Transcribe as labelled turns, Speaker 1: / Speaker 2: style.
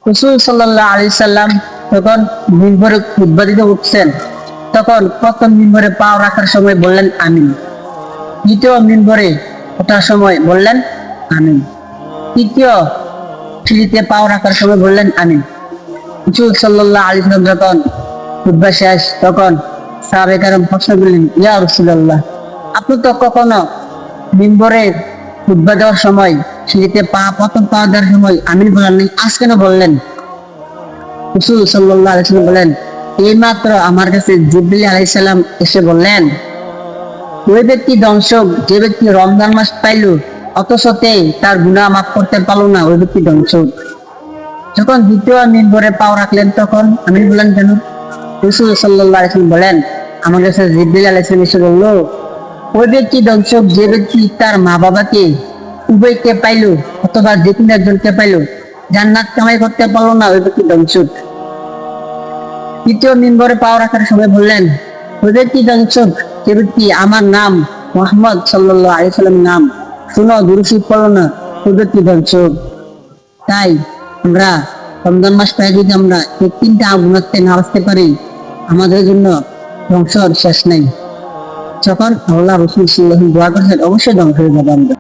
Speaker 1: রাসূল সাল্লাল্লাহু আলাইহি সাল্লাম যখন মিম্বরে খুতবা দিতে উঠছেন, তখন প্রথম মিম্বরে পা রাখার সময় বললেন আমিন। দ্বিতীয় মিম্বরে ওঠার সময় বললেন আমিন। তৃতীয় সিঁড়িতে পা রাখার সময় বললেন আমিন। রাসূল সাল্লাল্লাহু আলাইহি সাল্লাম যখন খুতবা শেষ, তখন সাহাবায়ে কেরাম প্রশ্ন করলেন, ইয়া রাসূলুল্লাহ, আপনি তো কখনো মিম্বরে খুতবা দেওয়ার সময় সিঁড়িতে প্রথম পা দেওয়ার সময় আমিন বলেন নাই, আজ কেন বললেন? রাসূল সাল্লাল্লাহু আলাইহি ওয়াসাল্লাম বলেন, এইমাত্র আমার কাছে জিবরিল আলাইহিস সালাম এসে বললেন, ওই ব্যক্তি ধ্বংসক যে ব্যক্তি রমজান মাস পাইল অথচতে তার গুনাহ মাফ করতে পারলো না, ওই ব্যক্তি ধ্বংসক। যখন দ্বিতীয় মিম্বরে পাও রাখলেন, তখন আমিন বললেন কেন? রাসূল সাল্লাল্লাহু আলাইহি ওয়াসাল্লাম বলেন, আমার কাছে জিবরিল আলাইহিস সালাম এসে বলল, ওই ব্যক্তি ধ্বংসক যে ব্যক্তি তার মা বাবাকে উভয়কে পাইল অথবা যে কোনো একজনকে পাইল, জান্নাত কামাই করতে পারলো না, ওই ব্যক্তি ধ্বংসক। তৃতীয় মিম্বরে পাও রাখার সময় বললেন, ওই ব্যক্তি ধ্বংসক যে ব্যক্তি আমার নাম মুহাম্মদ সাল্লাল্লাহু আলাইহি সাল্লামের নাম শুনো দুরূদ পড়লো না, ওই ব্যক্তি ধ্বংসক। তাই আমরা রমজান মাস পেয়ে যদি আমরা এই তিনটা গুণাতে না আসতে পারি, আমাদের জন্য ধ্বংসর শেষ নাই। যখন আল্লাহ রাসূল সাল্লাল্লাহু আলাইহি ওয়াসাল্লাম দোয়া করেছেন, অবশ্যই ধ্বংস হয়ে যাবে আমরা।